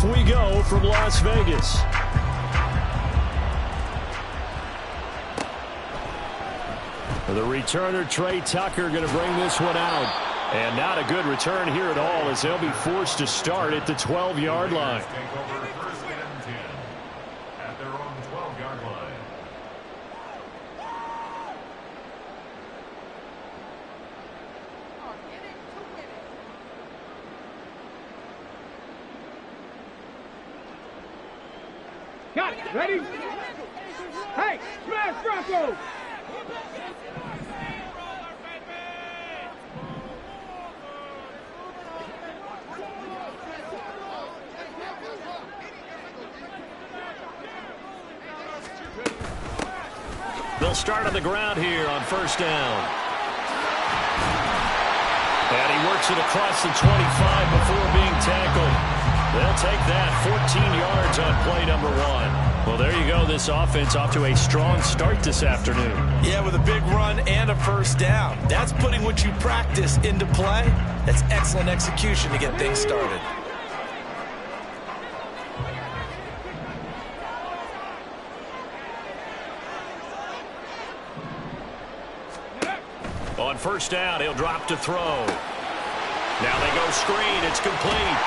Off we go from Las Vegas. The returner, Trey Tucker, going to bring this one out. And not a good return here at all, as they'll be forced to start at the 12-yard line. At their own 12-yard line. Got it. Ready? Hey, smash Bronco! They'll start on the ground here on first down. And he works it across the 25 before being tackled. They'll take that 14 yards on play number 1. Well, there you go. This offense off to a strong start this afternoon. Yeah, with a big run and a first down. That's putting what you practice into play. That's excellent execution to get things started. On first down, he'll drop to throw. Now they go screen. It's complete.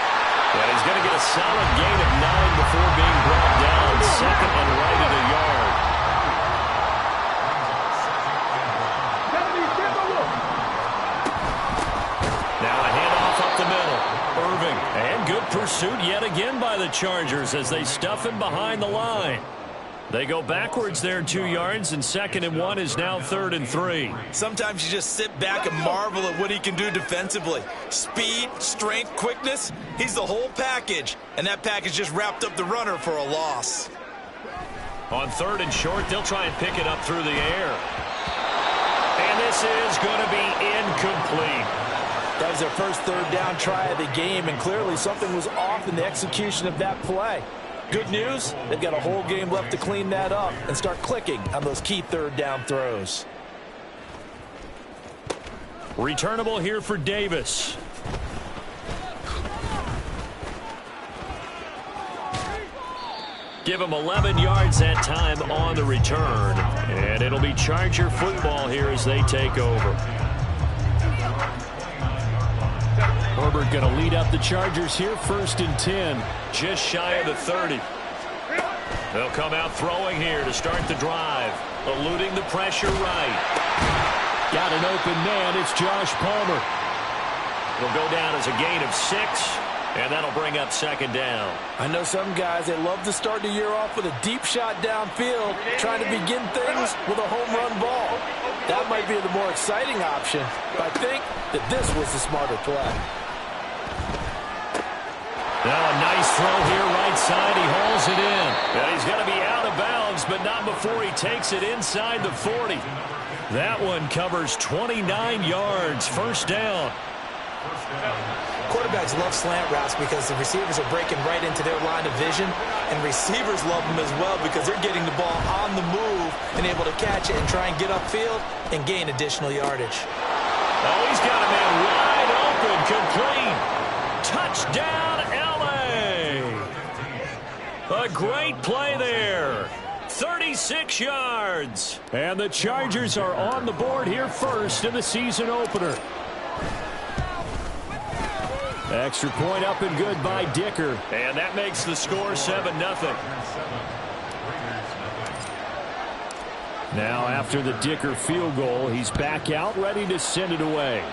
And he's going to get a solid gain of 9 before being brought down. Second and right at a yard. Now a handoff up the middle. Irving. And good pursuit yet again by the Chargers as they stuff him behind the line. They go backwards there 2 yards, and 2nd and 1 is now 3rd and 3. Sometimes you just sit back and marvel at what he can do defensively. Speed, strength, quickness, he's the whole package. And that package just wrapped up the runner for a loss. On 3rd and short, they'll try and pick it up through the air. And this is going to be incomplete. That was their first 3rd down try of the game, and clearly something was off in the execution of that play. Good news, they've got a whole game left to clean that up and start clicking on those key 3rd down throws. Returnable here for Davis. Give him 11 yards that time on the return. And it'll be Charger football here as they take over. Herbert going to lead up the Chargers here, 1st and 10, just shy of the 30. They'll come out throwing here to start the drive, eluding the pressure right. Got an open man, it's Josh Palmer. It'll go down as a gain of 6, and that'll bring up 2nd down. I know some guys, they love to start the year off with a deep shot downfield, trying to begin things with a home run ball. That might be the more exciting option, but I think that this was the smarter play. Now a nice throw here, right side. He hauls it in. And he's going to be out of bounds, but not before he takes it inside the 40. That one covers 29 yards. First down. Quarterbacks love slant routes because the receivers are breaking right into their line of vision, and receivers love them as well because they're getting the ball on the move and able to catch it and try and get upfield and gain additional yardage. Oh, he's got a man wide open, complete. Touchdown, L.A. A great play there. 36 yards. And the Chargers are on the board here first in the season opener. Extra point up and good by Dicker. And that makes the score 7-0. Now after the Dicker field goal, he's back out ready to send it away.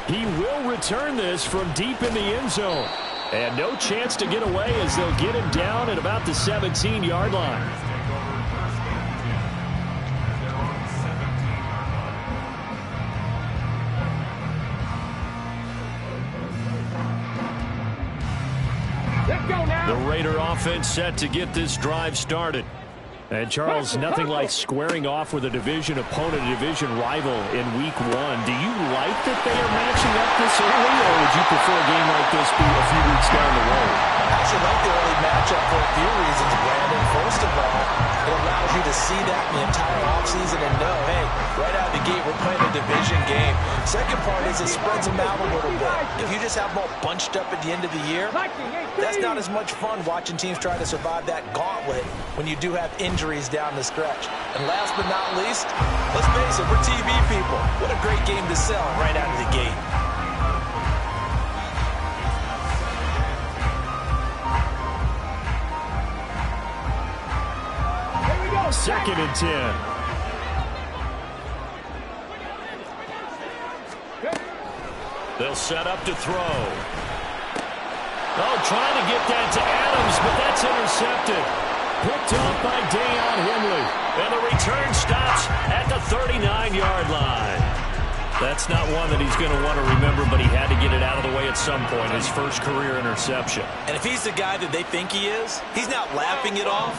He will return this from deep in the end zone. And no chance to get away as they'll get him down at about the 17-yard line. The Raider offense set to get this drive started. And Charles, nothing like squaring off with a division opponent, a division rival in week 1. Do you like that they are matching up this early, or would you prefer a game like this be a few weeks down the road? I actually like the early matchup for a few reasons, Brandon. First of all, it allows you to see that in the entire offseason and know, hey, right out of the gate, we're playing a division game. Second part is it spreads them out a little bit. If you just have them all bunched up at the end of the year, that's not as much fun watching teams try to survive that gauntlet when you do have injuries down the stretch. And last but not least, let's face it, we're TV people. What a great game to sell right out of the gate. Second and 10. They'll set up to throw. Oh, trying to get that to Adams, but that's intercepted. Picked up by Deion Henley. And the return stops at the 39-yard line. That's not one that he's going to want to remember, but he had to get it out of the way at some point, his first career interception. And if he's the guy that they think he is, he's not laughing it off,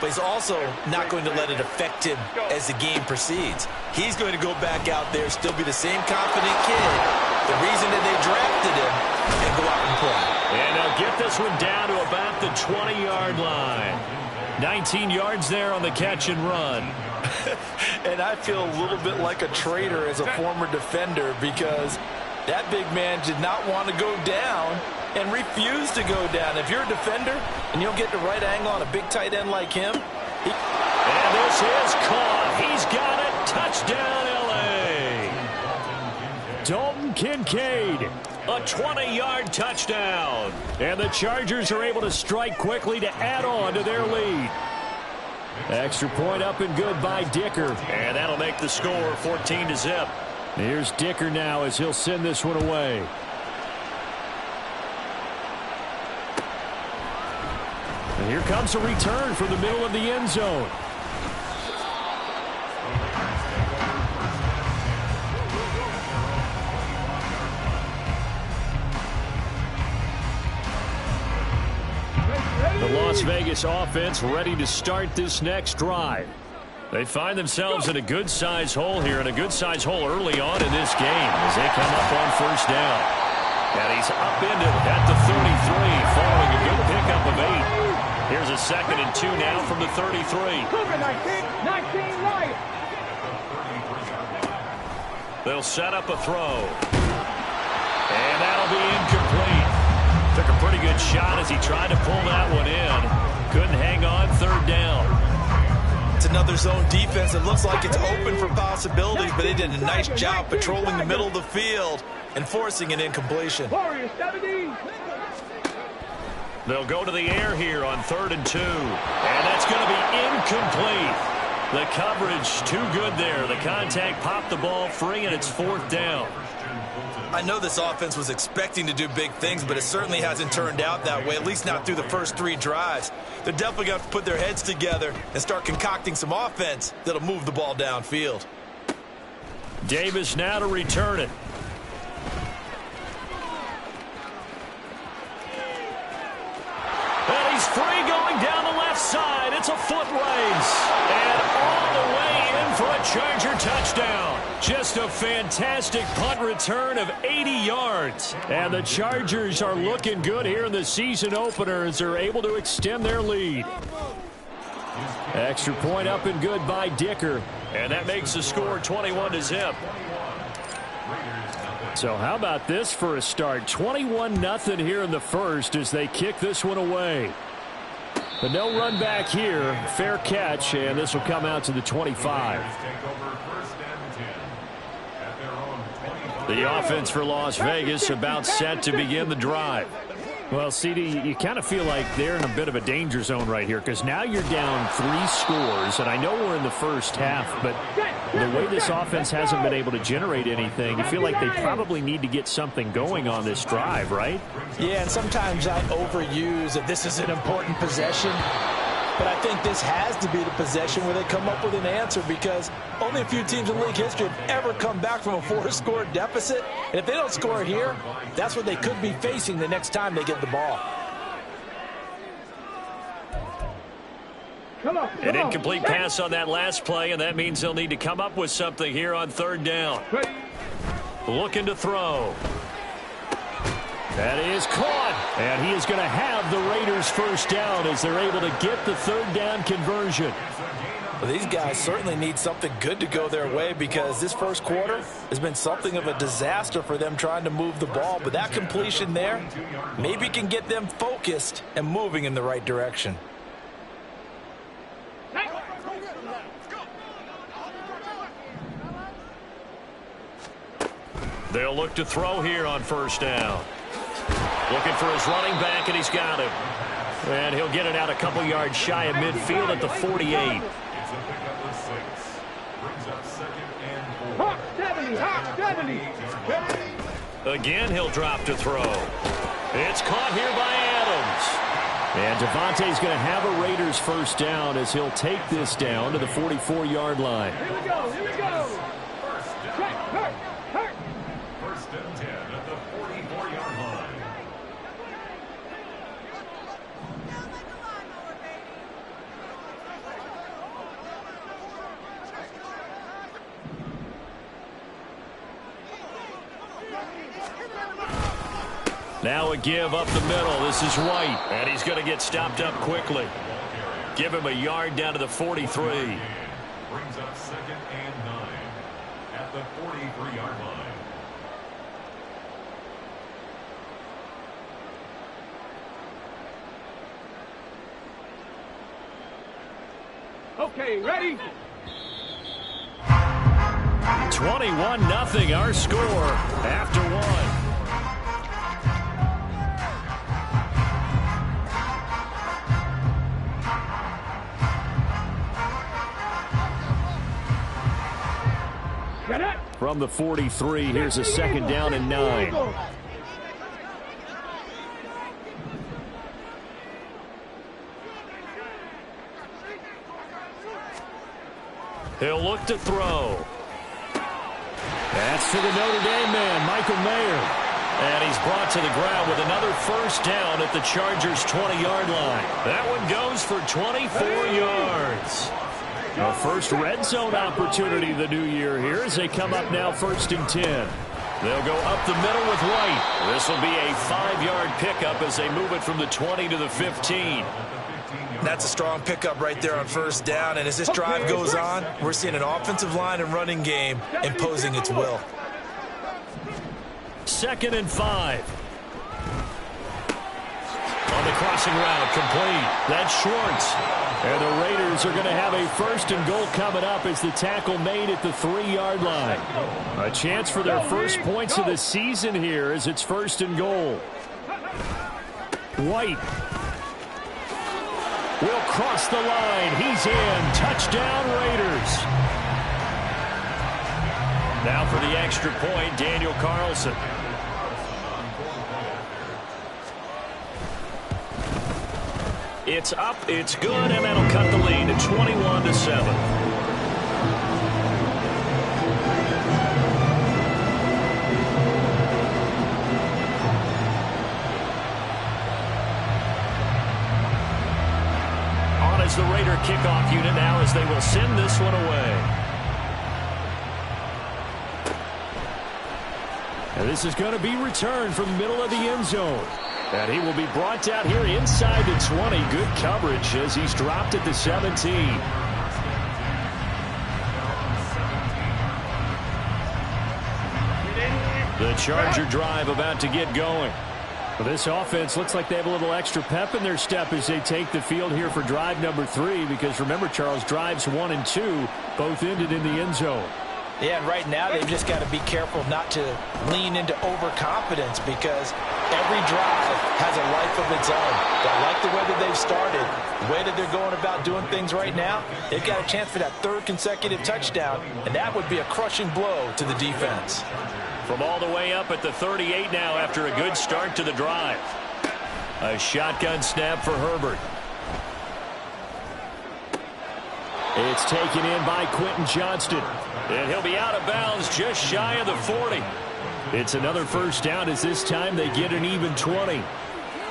but he's also not going to let it affect him as the game proceeds. He's going to go back out there, still be the same confident kid, the reason that they drafted him, and go out and play. And they'll get this one down to about the 20-yard line. 19 yards there on the catch and run. And I feel a little bit like a traitor as a former defender because that big man did not want to go down and refused to go down. If you're a defender and you'll get the right angle on a big tight end like him. And this is caught. He's got it. Touchdown, L.A. Dalton Kincaid. A 20-yard touchdown. And the Chargers are able to strike quickly to add on to their lead. Extra point up and good by Dicker. And that'll make the score 14-0. Here's Dicker now as he'll send this one away. And here comes a return from the middle of the end zone. The Las Vegas offense ready to start this next drive. They find themselves in a good-sized hole here, and a good-sized hole early on in this game as they come up on first down. And he's upended at the 33 following a good pickup of 8. Here's a 2nd and 2 now from the 33. They'll set up a throw. And that'll be incomplete. Took a pretty good shot as he tried to pull that one in. Couldn't hang on, 3rd down. It's another zone defense. It looks like it's open for possibilities, but they did a nice job patrolling the middle of the field and forcing an incompletion. They'll go to the air here on 3rd and 2. And that's going to be incomplete. The coverage too good there. The contact popped the ball free, and it's 4th down. I know this offense was expecting to do big things, but it certainly hasn't turned out that way, at least not through the first 3 drives. They're definitely going to have to put their heads together and start concocting some offense that'll move the ball downfield. Davis now to return it. And he's free going down the left side. It's a foot race. And all the way in for a Charger touchdown. Just a fantastic punt return of 80 yards. And the Chargers are looking good here in the season opener as they're able to extend their lead. Extra point up and good by Dicker. And that makes the score 21-0. So how about this for a start? 21-0 here in the first as they kick this one away. But no run back here. Fair catch, and this will come out to the 25. The offense for Las Vegas about set to begin the drive. Well, CD, you kind of feel like they're in a bit of a danger zone right here because now you're down 3 scores, and I know we're in the first half, but the way this offense hasn't been able to generate anything, you feel like they probably need to get something going on this drive, right? Yeah, and sometimes I overuse that this is an important possession. But I think this has to be the possession where they come up with an answer because only a few teams in league history have ever come back from a 4-score deficit. And if they don't score here, that's what they could be facing the next time they get the ball. An incomplete pass on that last play, and that means they'll need to come up with something here on third down. Looking to throw. That is caught, and he is going to have the Raiders first down as they're able to get the third down conversion. Well, these guys certainly need something good to go their way because this first quarter has been something of a disaster for them trying to move the ball. But that completion there maybe can get them focused and moving in the right direction. They'll look to throw here on first down. Looking for his running back, and he's got him. And he'll get it out a couple yards shy of midfield at the 48. It's a pickup of 6. Brings up second and 4. Hot 70. Again, he'll drop to throw. It's caught here by Adams. And Devontae's going to have a Raiders first down as he'll take this down to the 44-yard line. Here we go. First and 10 at the 44-yard line. Now a give up the middle. This is White, and he's going to get stopped up quickly. Give him a yard down to the 43. Brings up second and 9 at the 43-yard line. Okay, ready? 21-0 our score after one. From the 43, here's a second down and 9. He'll look to throw. That's to the Notre Dame man, Michael Mayer. And he's brought to the ground with another first down at the Chargers' 20-yard line. That one goes for 24 yards. A first red zone opportunity the new year here as they come up now first and 10. They'll go up the middle with White. This will be a 5-yard pickup as they move it from the 20 to the 15. That's a strong pickup right there on first down. And as this drive goes on, we're seeing an offensive line and running game imposing its will. Second and 5. On the crossing route, complete. That's Schwartz. And the Raiders are going to have a first and goal coming up as the tackle made at the 3-yard line. A chance for their first points of the season here as it's first and goal. White will cross the line. He's in. Touchdown, Raiders. Now for the extra point, Daniel Carlson. It's up, it's good, and that'll cut the lead to 21-7. On as the Raider kickoff unit now as they will send this one away. And this is going to be returned from the middle of the end zone. And he will be brought down here inside the 20. Good coverage as he's dropped at the 17. The Charger drive about to get going. Well, this offense looks like they have a little extra pep in their step as they take the field here for drive number 3. Because remember, Charles, drives 1 and 2 both ended in the end zone. Yeah, and right now they've just got to be careful not to lean into overconfidence because every drive has a life of its own. I like the way that they've started, the way that they're going about doing things right now. They've got a chance for that 3rd consecutive touchdown, and that would be a crushing blow to the defense. From all the way up at the 38 now after a good start to the drive. A shotgun snap for Herbert. It's taken in by Quentin Johnston. And he'll be out of bounds just shy of the 40. It's another first down as this time they get an even 20.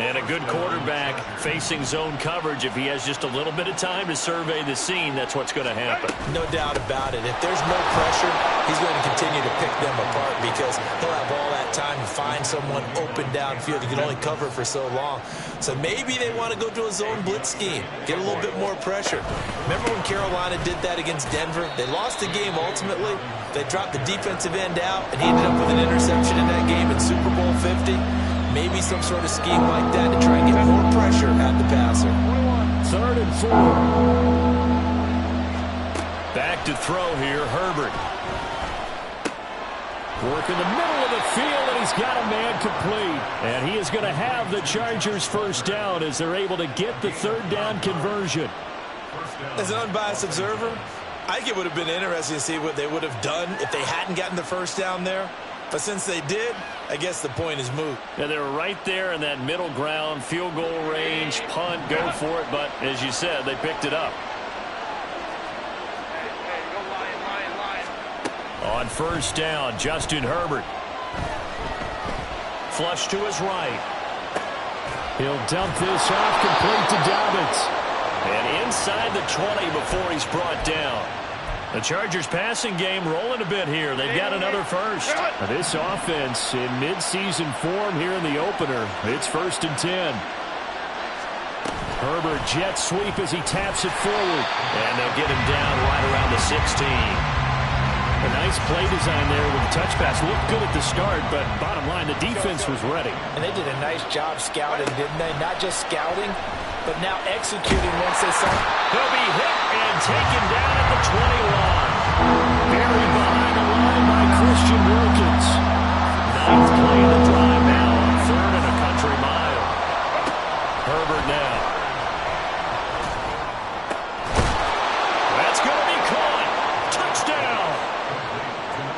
And a good quarterback facing zone coverage. If he has just a little bit of time to survey the scene, that's what's going to happen. No doubt about it. If there's no pressure, he's going to continue to pick them apart because he'll have all that time to find someone open downfield. He can only cover for so long. So maybe they want to go to a zone blitz scheme, get a little bit more pressure. Remember when Carolina did that against Denver? They lost the game ultimately. They dropped the defensive end out, and he ended up with an interception in that game in Super Bowl 50. Maybe some sort of scheme like that to try and get more pressure at the passer. 3rd and 4. Back to throw here, Herbert. Work in the middle of the field, and he's got a man complete. And he is going to have the Chargers first down as they're able to get the 3rd down conversion. As an unbiased observer, I think it would have been interesting to see what they would have done if they hadn't gotten the first down there. But since they did, I guess the point is moot. Yeah, they were right there in that middle ground, field goal range, punt, go for it. But as you said, they picked it up. On 1st down, Justin Herbert. Flush to his right. He'll dump this off complete to Dobbins. And inside the 20 before he's brought down. The Chargers passing game rolling a bit here. They've got another first. This offense in midseason form here in the opener. It's 1st and 10. Herbert jet sweep as he taps it forward. And they'll get him down right around the 16. A nice play design there with the touch pass. Looked good at the start, but bottom line, the defense was ready. And they did a nice job scouting, didn't they? Not just scouting, but now executing once they saw. He'll be hit and taken down at the 21. Buried behind the line by Christian Wilkins. 9th play of the drive now on 3rd and a country mile. Herbert now. That's going to be caught. Touchdown.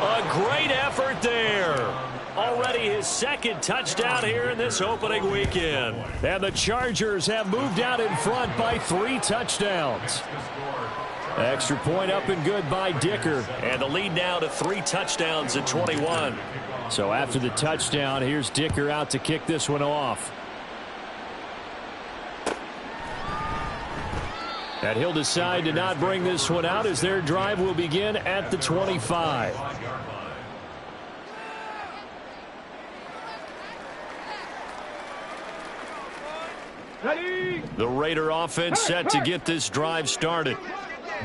A great effort there. Already his 2nd touchdown here in this opening weekend. And the Chargers have moved out in front by 3 touchdowns. Extra point up and good by Dicker. And the lead now to 3 touchdowns at 21. So after the touchdown, here's Dicker out to kick this one off. And he'll decide to not bring this one out as their drive will begin at the 25. Ready? The Raider offense set to get this drive started.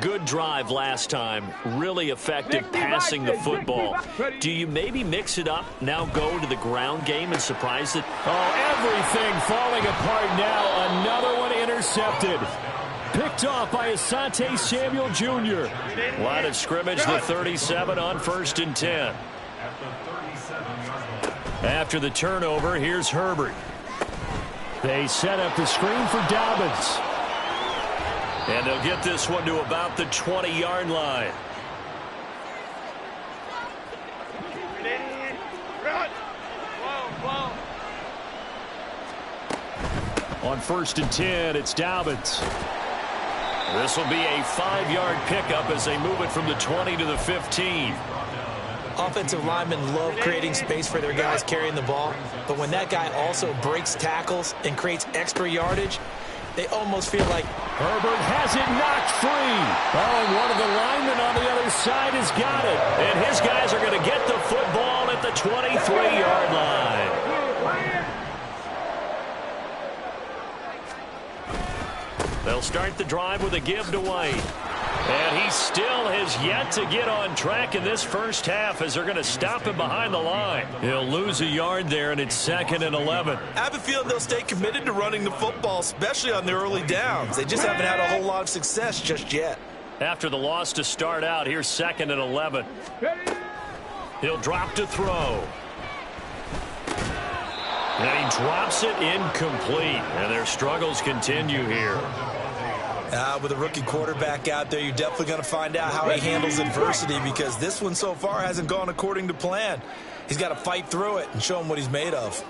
Good drive last time. Really effective passing the football. Do you maybe mix it up, now go to the ground game and surprise it? Oh, everything falling apart now. Another one intercepted. Picked off by Asante Samuel Jr. Line of scrimmage, the 37 on 1st and 10. After the turnover, here's Herbert. They set up the screen for Dobbins. And they'll get this one to about the 20-yard line. On 1st and 10, it's Dobbins. This will be a 5-yard pickup as they move it from the 20 to the 15. Offensive linemen love creating space for their guys carrying the ball, but when that guy also breaks tackles and creates extra yardage, they almost feel like Herbert has it knocked free. Oh, and one of the linemen on the other side has got it. And his guys are going to get the football at the 23-yard line. They'll start the drive with a give to White. And he still has yet to get on track in this first half as they're going to stop him behind the line. He'll lose a yard there, and it's 2nd and 11. I have a feeling they'll stay committed to running the football, especially on their early downs. They just haven't had a whole lot of success just yet. After the loss to start out, here's 2nd and 11. He'll drop to throw. And he drops it incomplete. And their struggles continue here. With a rookie quarterback out there, you're definitely going to find out how he handles adversity because this one so far hasn't gone according to plan. He's got to fight through it and show him what he's made of.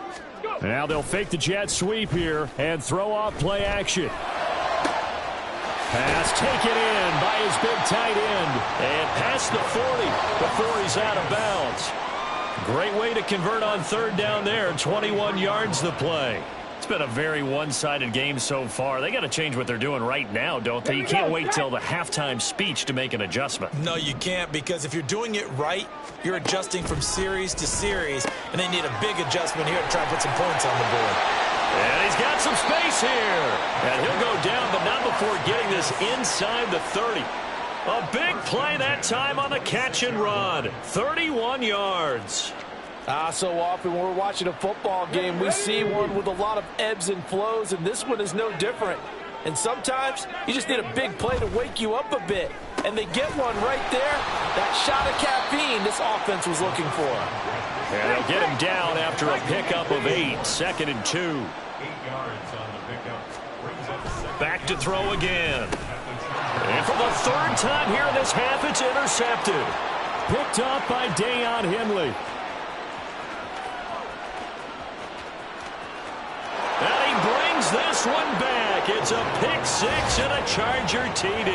Now they'll fake the jet sweep here and throw off play action. Pass taken in by his big tight end. And past the 40 before he's out of bounds. Great way to convert on 3rd down there. 21 yards the play. been a very one-sided game so far. They got to change what they're doing right now, don't they? You can't wait till the halftime speech to make an adjustment. No, you can't, because if you're doing it right, you're adjusting from series to series, and they need a big adjustment here to try and put some points on the board. And he's got some space here. And he'll go down, but not before getting this inside the 30. A big play that time on the catch and run. 31 yards. So often when we're watching a football game, we see one with a lot of ebbs and flows, and this one is no different. And sometimes you just need a big play to wake you up a bit. And they get one right there. That shot of caffeine this offense was looking for. And they'll get him down after a pickup of 8, 2nd and 2. 8 yards on the pickup. Brings up second. Back to throw again. And for the 3rd time here in this half, it's intercepted. Picked up by Dayon Henley. And he brings this one back. It's a pick 6 and a Charger TD.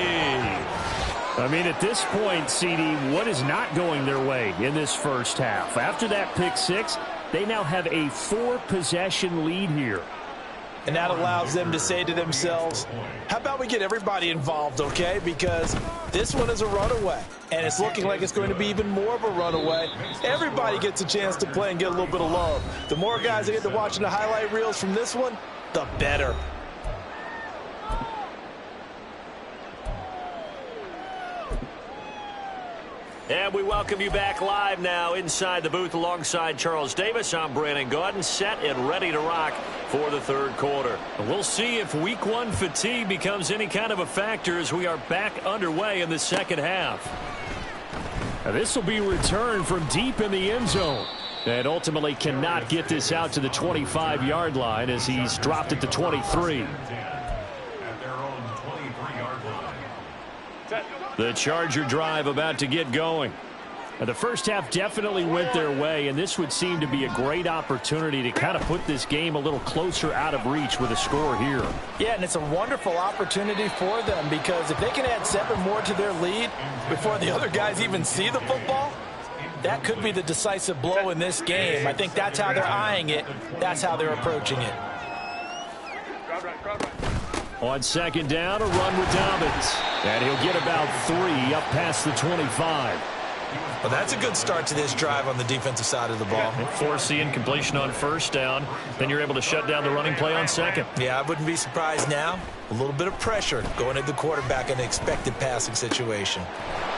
I mean, at this point, CD, what is not going their way in this first half? After that pick 6, they now have a 4-possession lead here. And that allows them to say to themselves, how about we get everybody involved, okay? Because this one is a runaway, and it's looking like it's going to be even more of a runaway. Everybody gets a chance to play and get a little bit of love. The more guys that get to watching the highlight reels from this one, the better. And we welcome you back live now inside the booth alongside Charles Davis. I'm Brandon Gaudin, set and ready to rock for the 3rd quarter. We'll see if week 1 fatigue becomes any kind of a factor as we are back underway in the 2nd half. Now, this will be returned from deep in the end zone. And ultimately cannot get this out to the 25-yard line as he's dropped at the 23. The Charger drive about to get going. Now, the first half definitely went their way, and this would seem to be a great opportunity to kind of put this game a little closer out of reach with a score here. Yeah, and it's a wonderful opportunity for them, because if they can add 7 more to their lead before the other guys even see the football, that could be the decisive blow in this game. I think that's how they're eyeing it. That's how they're approaching it. On 2nd down, a run with Dobbins. And he'll get about 3 up past the 25. Well, that's a good start to this drive on the defensive side of the ball. Force the incompletion on 1st down. Then you're able to shut down the running play on 2nd. Yeah, I wouldn't be surprised now. A little bit of pressure going at the quarterback in an expected passing situation.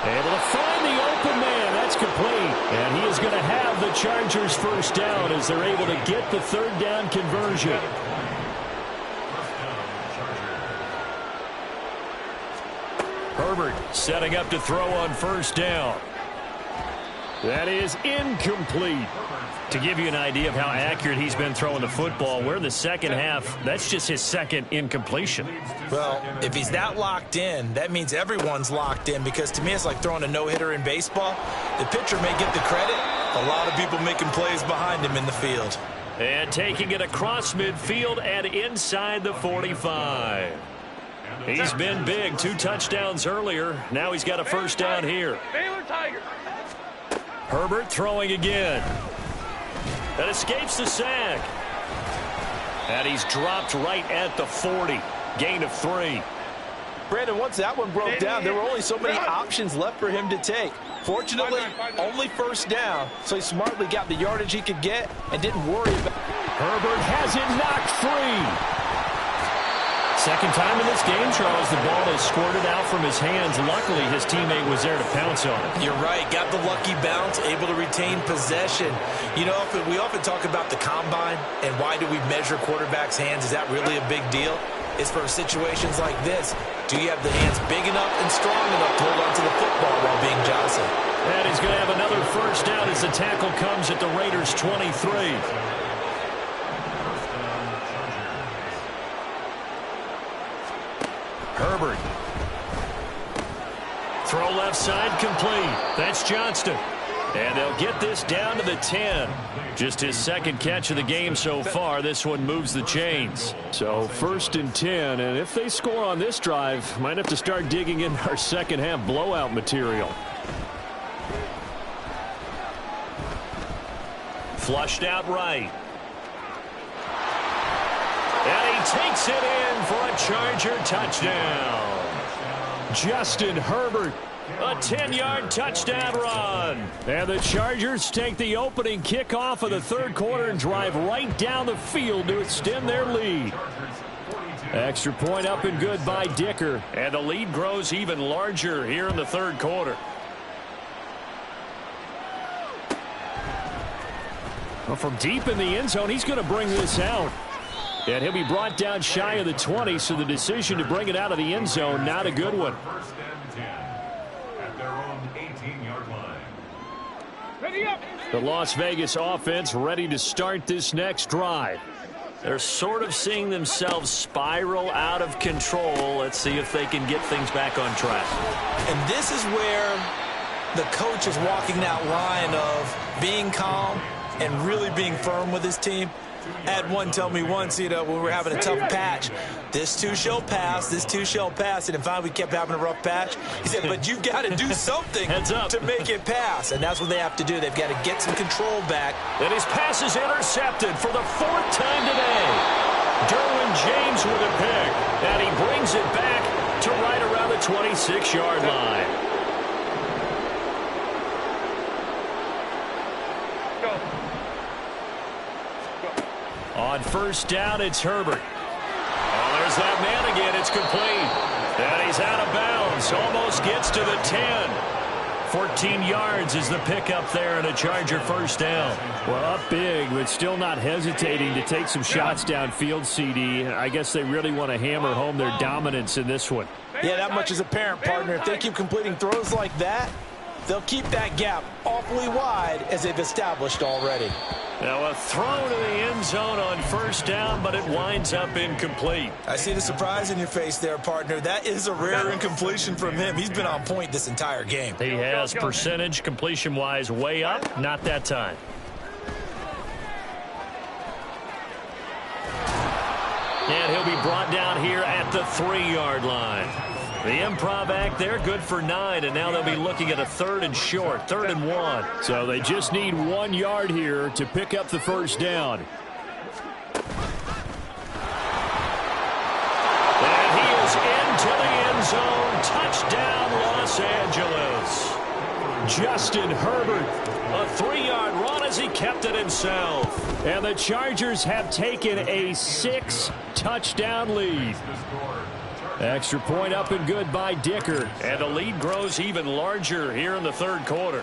Able to find the open man. That's complete. And he is going to have the Chargers 1st down as they're able to get the 3rd down conversion. Herbert setting up to throw on 1st down. That is incomplete. To give you an idea of how accurate he's been throwing the football, we're in the 2nd half. That's just his 2nd incompletion. Well, if he's that locked in, that means everyone's locked in, because to me it's like throwing a no-hitter in baseball. The pitcher may get the credit. A lot of people making plays behind him in the field. And taking it across midfield and inside the 45. He's been big. 2 touchdowns earlier. Now he's got a 1st down here. Herbert throwing again. That escapes the sack. And he's dropped right at the 40. Gain of 3. Brandon, once that one broke down, there were only so many options left for him to take. Fortunately, only 1st down, so he smartly got the yardage he could get and didn't worry about it. Herbert has it knocked free. 2nd time in this game, Charles, the ball is squirted out from his hands. Luckily, his teammate was there to pounce on it. You're right. Got the lucky bounce, able to retain possession. You know, we often talk about the combine and why do we measure quarterbacks' hands. Is that really a big deal? It's for situations like this. Do you have the hands big enough and strong enough to hold on to the football while being jostled? And he's going to have another 1st down as the tackle comes at the Raiders' 23. Herbert. Throw left side complete. That's Johnston. And they'll get this down to the 10. Just his 2nd catch of the game so far. This one moves the chains. So 1st and 10. And if they score on this drive, might have to start digging in our 2nd half blowout material. Flushed out right. takes it in for a Charger touchdown. Justin Herbert, a 10-yard touchdown run. And the Chargers take the opening kickoff of the third quarter and drive right down the field to extend their lead. Extra point up and good by Dicker. And the lead grows even larger here in the third quarter. Well, from deep in the end zone, he's going to bring this out. And he'll be brought down shy of the 20, so the decision to bring it out of the end zone, not a good one. First and 10 at their own 18-yard line. Ready up. The Las Vegas offense ready to start this next drive. They're sort of seeing themselves spiral out of control. Let's see if they can get things back on track. And this is where the coach is walking that line of being calm and really being firm with his team. I had one tell me once, when we were having a tough patch, this too shall pass, this too shall pass. And in fact, we kept having a rough patch. He said, but you've got to do something to make it pass. And that's what they have to do. They've got to get some control back. And his pass is intercepted for the fourth time today. Derwin James with a pick. And he brings it back to right around the 26-yard line. On first down, it's Herbert. Oh, there's that man again. It's complete. And he's out of bounds. Almost gets to the 10. 14 yards is the pickup there and a Charger first down. Well, up big, but still not hesitating to take some shots downfield, CD. I guess they really want to hammer home their dominance in this one. Yeah, that much is apparent, partner. If they keep completing throws like that, they'll keep that gap awfully wide as they've established already. Now a throw to the end zone on first down, but it winds up incomplete. I see the surprise in your face there, partner. That is a rare incompletion from him. He's been on point this entire game. He has percentage completion-wise way up, not that time. And he'll be brought down here at the 3-yard line. The improv act there, good for 9, and now they'll be looking at a 3rd and short, 3rd and 1. So they just need 1 yard here to pick up the first down. And he is into the end zone. Touchdown, Los Angeles. Justin Herbert. A 3-yard run as he kept it himself. And the Chargers have taken a 6-touchdown lead. Extra point up and good by Dicker. And the lead grows even larger here in the third quarter.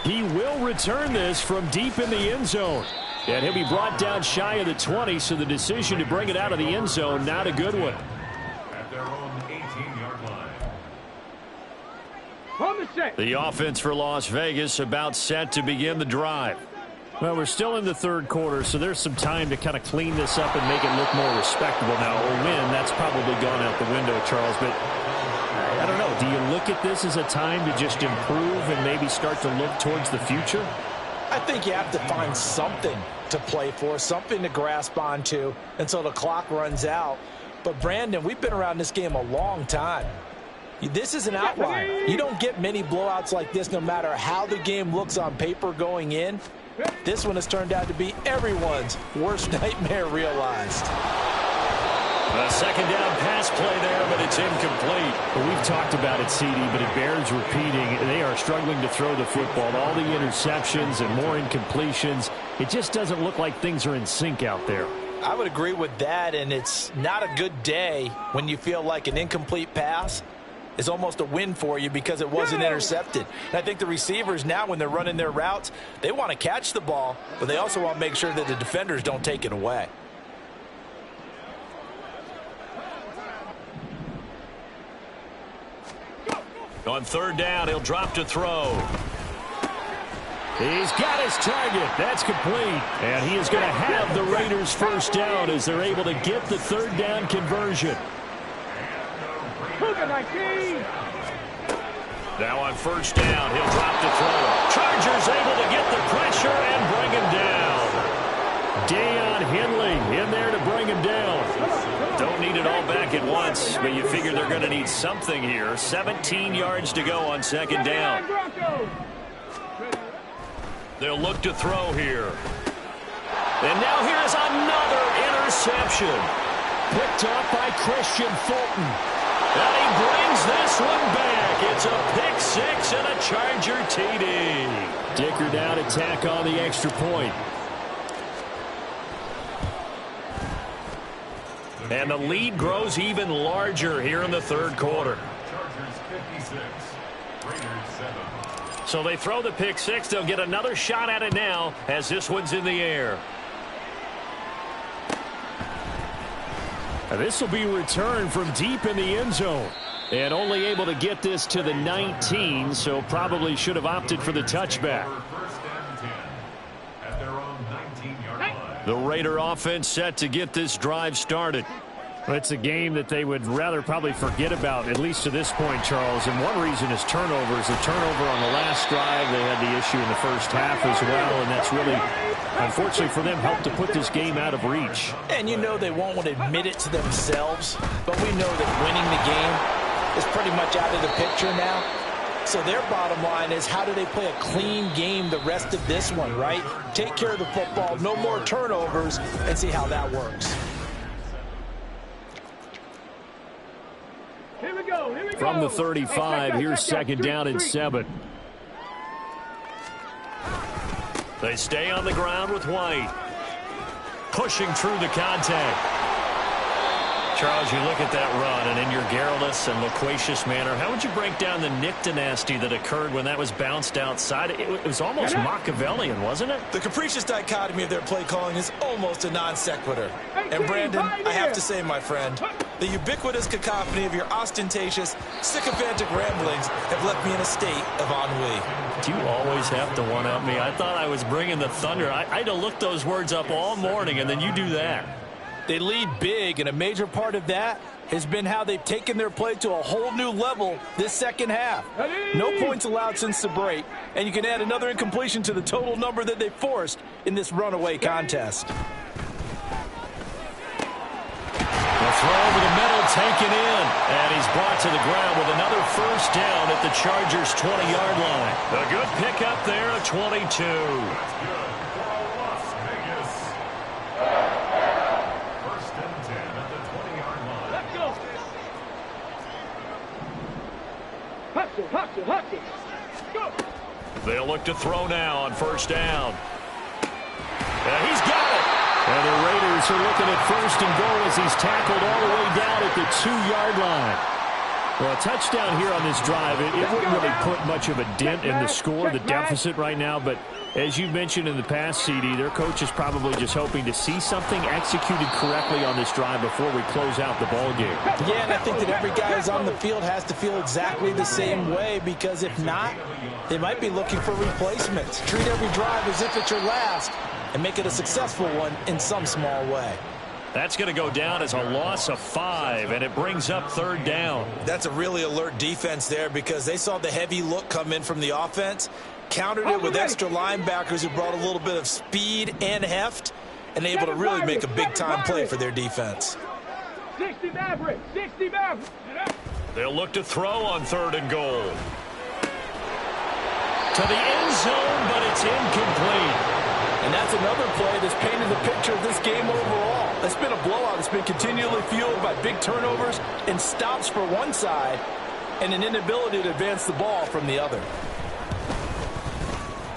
He will return this from deep in the end zone. And he'll be brought down shy of the 20, so the decision to bring it out of the end zone, not a good one. At their own 18-yard line. The offense for Las Vegas about set to begin the drive. Well, we're still in the third quarter, so there's some time to kind of clean this up and make it look more respectable. Now, a win, that's probably gone out the window, Charles, but I don't know. Do you look at this as a time to just improve and maybe start to look towards the future? I think you have to find something to play for, something to grasp onto until the clock runs out. But, Brandon, we've been around this game a long time. This is an outlier. You don't get many blowouts like this no matter how the game looks on paper going in. This one has turned out to be everyone's worst nightmare realized. A second down pass play there, but it's incomplete. Well, we've talked about it, CD, but it bears repeating. They are struggling to throw the football. All the interceptions and more incompletions. It just doesn't look like things are in sync out there. I would agree with that, and it's not a good day when you feel like an incomplete pass is almost a win for you because it wasn't intercepted. And I think the receivers now, when they're running their routes, they want to catch the ball, but they also want to make sure that the defenders don't take it away. On third down, he'll drop to throw. He's got his target. That's complete. And he is going to have the Raiders first down as they're able to get the third down conversion. Now on first down, he'll drop to throw. Chargers able to get the pressure and bring him down. Deion Henley in there to bring him down. Don't need it all back at once, but you figure they're going to need something here. 17 yards to go on second down. They'll look to throw here. And now here's another interception. Picked up by Christian Fulton. And he brings this one back. It's a pick six and a Charger TD. Dicker down to tack on the extra point. And the lead grows even larger here in the third quarter. Chargers 56, Raiders 7. So they throw the pick six. They'll get another shot at it now as this one's in the air. And this will be returned from deep in the end zone. And only able to get this to the 19, so probably should have opted for the touchback. First and 10 at their own 19-yard line. The Raider offense set to get this drive started. It's a game that they would rather probably forget about, at least to this point, Charles. And one reason is turnovers. The turnover on the last drive, they had the issue in the first half as well, and that's really, unfortunately for them, helped to put this game out of reach. And you know they won't want to admit it to themselves, but we know that winning the game is pretty much out of the picture now. So their bottom line is, how do they play a clean game the rest of this one, right? Take care of the football, no more turnovers, and see how that works. Here we go. Here we go. From the 35, here's second down and 7. They stay on the ground with White. Pushing through the contact. Charles, you look at that run, and in your garrulous and loquacious manner, how would you break down the Nick dynasty that occurred when that was bounced outside? It was almost Machiavellian, wasn't it? The capricious dichotomy of their play calling is almost a non sequitur. And Brandon, I have to say, my friend, the ubiquitous cacophony of your ostentatious, sycophantic ramblings have left me in a state of ennui. Do you always have to one-up me? I thought I was bringing the thunder. I had to look those words up all morning, and then you do that. They lead big, and a major part of that has been how they've taken their play to a whole new level this second half. No points allowed since the break, and you can add another incompletion to the total number that they forced in this runaway contest. The throw over the middle, taken in, and he's brought to the ground with another first down at the Chargers' 20-yard line. A good pickup there, a 22. That's good for Las Vegas. First and 10 at the 20-yard line. Let's go. Hustle, hustle, hustle. Go. They'll look to throw now on first down. And he's got it. And the Raiders are looking at first and goal as he's tackled all the way down at the 2-yard line. Well, a touchdown here on this drive, it wouldn't really put much of a dent in the score, the deficit right now. But as you mentioned in the past, CD, their coach is probably just hoping to see something executed correctly on this drive before we close out the ball game. Yeah, and I think that every guy who's on the field has to feel exactly the same way, because if not, they might be looking for replacements. Treat every drive as if it's your last and make it a successful one in some small way. That's going to go down as a loss of 5, and it brings up third down. That's a really alert defense there, because they saw the heavy look come in from the offense, countered it with extra linebackers who brought a little bit of speed and heft, and able to really make a big-time play for their defense. 60 Maverick, 60 Maverick. They'll look to throw on third and goal. To the end zone, but it's incomplete. And that's another play that's painted the picture of this game overall. It's been a blowout. It's been continually fueled by big turnovers and stops for one side and an inability to advance the ball from the other.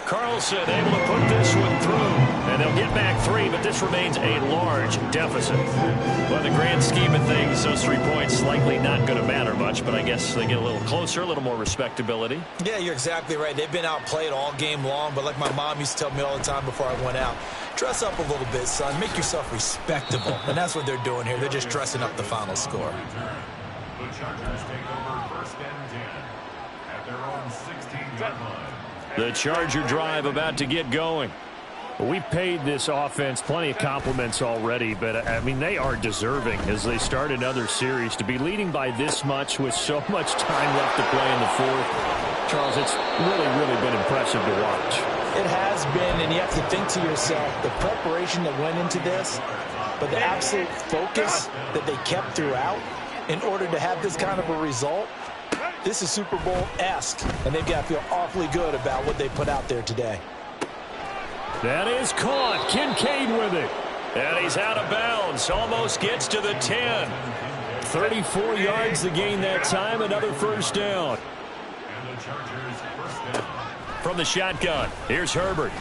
Carlson able to put this one through. And they'll get back 3, but this remains a large deficit. Well, in the grand scheme of things, those 3 points likely not going to matter much, but I guess they get a little closer, a little more respectability. Yeah, you're exactly right. They've been outplayed all game long, but like my mom used to tell me all the time before I went out, dress up a little bit, son. Make yourself respectable. And that's what they're doing here. They're just dressing up the final score. The Chargers take over first and 10 at their own 16-yard line. The Charger drive about to get going. We've paid this offense plenty of compliments already, but, I mean, they are deserving as they start another series. To be leading by this much with so much time left to play in the fourth, Charles, it's really been impressive to watch. It has been, and you have to think to yourself, the preparation that went into this, but the absolute focus that they kept throughout in order to have this kind of a result. This is Super Bowl-esque, and they've got to feel awfully good about what they put out there today. That is caught. Kincaid with it. And he's out of bounds. Almost gets to the 10. 34 yards to gain that time. Another first down. And the Chargers first down. From the shotgun, here's Herbert.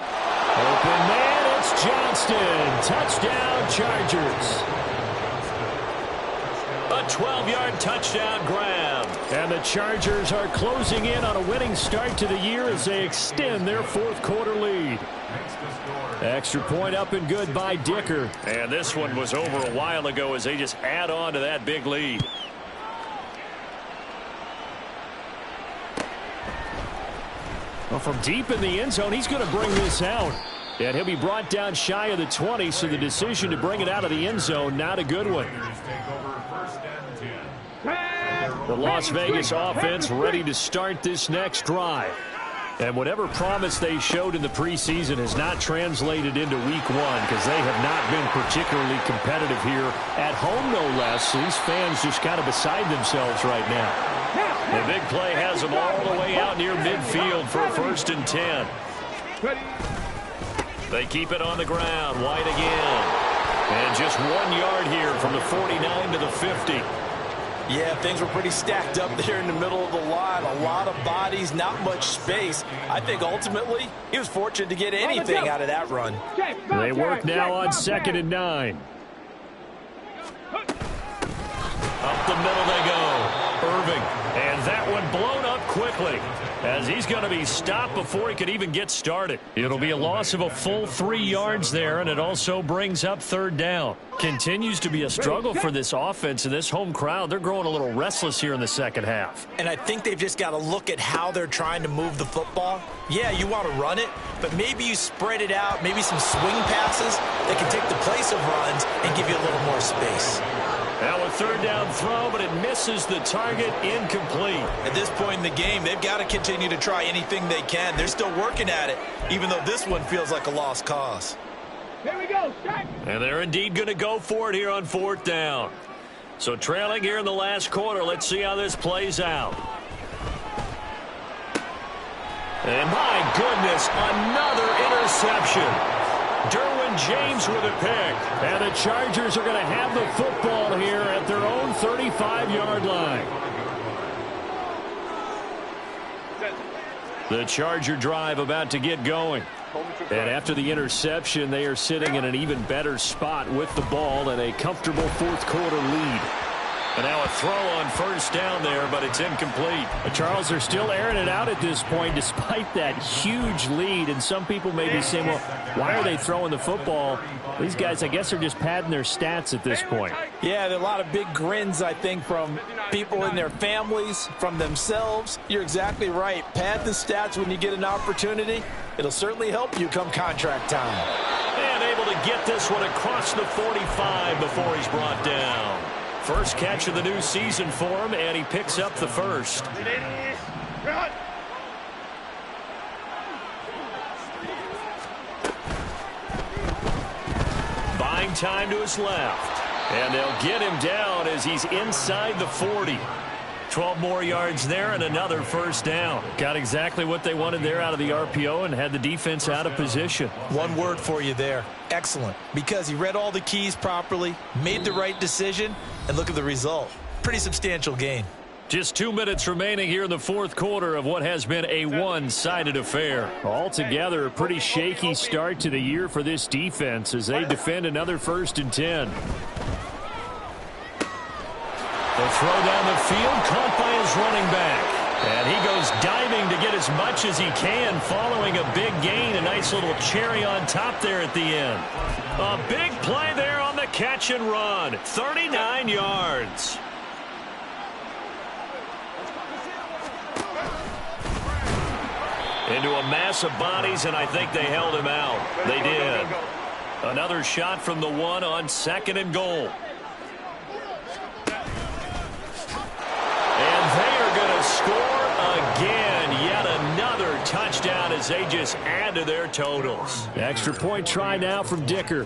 Open man, it's Johnston. Touchdown, Chargers. A 12-yard touchdown grab. And the Chargers are closing in on a winning start to the year as they extend their fourth quarter lead. Extra point up and good by Dicker. And this one was over a while ago as they just add on to that big lead. Well, from deep in the end zone, he's going to bring this out. And he'll be brought down shy of the 20, so the decision to bring it out of the end zone, not a good one. The Las Vegas offense ready to start this next drive. And whatever promise they showed in the preseason has not translated into week one because they have not been particularly competitive here at home, no less. So these fans just kind of beside themselves right now. The big play has them all the way out near midfield for a 1st and 10. They keep it on the ground. White again. And just 1 yard here from the 49 to the 50. Yeah, things were pretty stacked up there in the middle of the line. A lot of bodies, not much space. I think ultimately he was fortunate to get anything out of that run. They work now on 2nd and 9. Up the middle they go. Irving. And that one blown up quickly as he's going to be stopped before he could even get started. It'll be a loss of a full 3 yards there, and it also brings up 3rd down. Continues to be a struggle for this offense and this home crowd. They're growing a little restless here in the second half. And I think they've just got to look at how they're trying to move the football. Yeah, you want to run it, but maybe you spread it out, maybe some swing passes that can take the place of runs and give you a little more space. Now a 3rd down throw, but it misses the target, incomplete. At this point in the game, they've got to continue to try anything they can. They're still working at it, even though this one feels like a lost cause. Here we go, stack. And they're indeed going to go for it here on 4th down. So trailing here in the last quarter, let's see how this plays out. And my goodness, another interception. Derwin James with a pick. And the Chargers are going to have the football here at their own 35-yard line. The Charger drive about to get going. And after the interception, they are sitting in an even better spot with the ball and a comfortable 4th quarter lead. And now a throw on 1st down there, but it's incomplete. Charles, are still airing it out at this point despite that huge lead. And some people may be saying, well, why are they throwing the football? These guys, I guess, are just padding their stats at this point. Yeah, there are a lot of big grins, I think, from people in their families, from themselves. You're exactly right. Pad the stats when you get an opportunity. It'll certainly help you come contract time. And able to get this one across the 45 before he's brought down. First catch of the new season for him, and he picks up the first. Buying time to his left. And they'll get him down as he's inside the 40. 12 more yards there and another 1st down. Got exactly what they wanted there out of the RPO and had the defense out of position. One word for you there. Excellent. Because he read all the keys properly, made the right decision, and look at the result. Pretty substantial gain. Just 2 minutes remaining here in the 4th quarter of what has been a one-sided affair. Altogether, a pretty shaky start to the year for this defense as they defend another 1st and 10. The throw down the field, caught by his running back. And he goes diving to get as much as he can following a big gain. A nice little cherry on top there at the end. A big play there on the catch and run. 39 yards. Into a mass of bodies, and I think they held him out. They did. Another shot from the 1 on 2nd and goal. Score again. Yet another touchdown as they just add to their totals. Extra point try now from Dicker.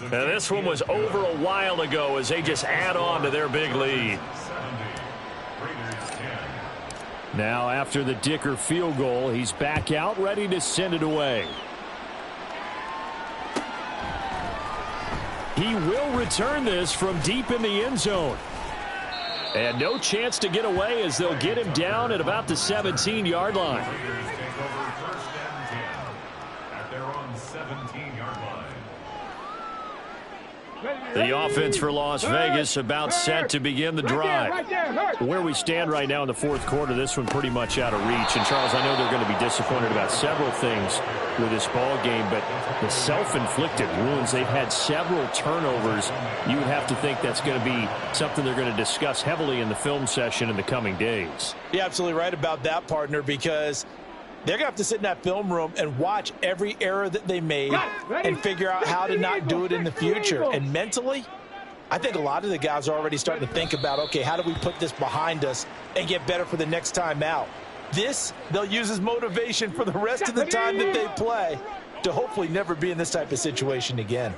And this one was over a while ago as they just add on to their big lead. Now after the Dicker field goal, he's back out ready to send it away. He will return this from deep in the end zone. And no chance to get away as they'll get him down at about the 17-yard line. Raiders take over first and 10 at their own 17-yard line. The offense for Las Vegas about set to begin the drive. Where we stand right now in the fourth quarter, this one pretty much out of reach. And, Charles, I know they're going to be disappointed about several things with this ball game, but the self-inflicted wounds, they've had several turnovers. You would have to think that's going to be something they're going to discuss heavily in the film session in the coming days. You're absolutely right about that, partner, because they're going to have to sit in that film room and watch every error that they made and figure out how to not do it in the future. And mentally, I think a lot of the guys are already starting to think about, okay, how do we put this behind us and get better for the next time out? This, they'll use as motivation for the rest of the time that they play to hopefully never be in this type of situation again.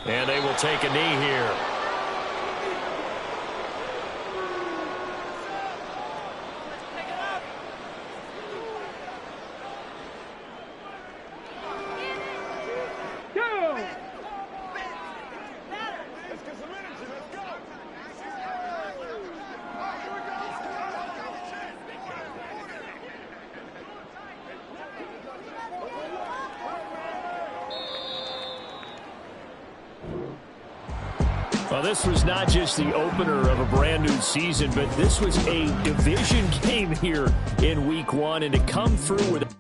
And they will take a knee here. Well, this was not just the opener of a brand new season, but this was a division game here in week one, and to come through with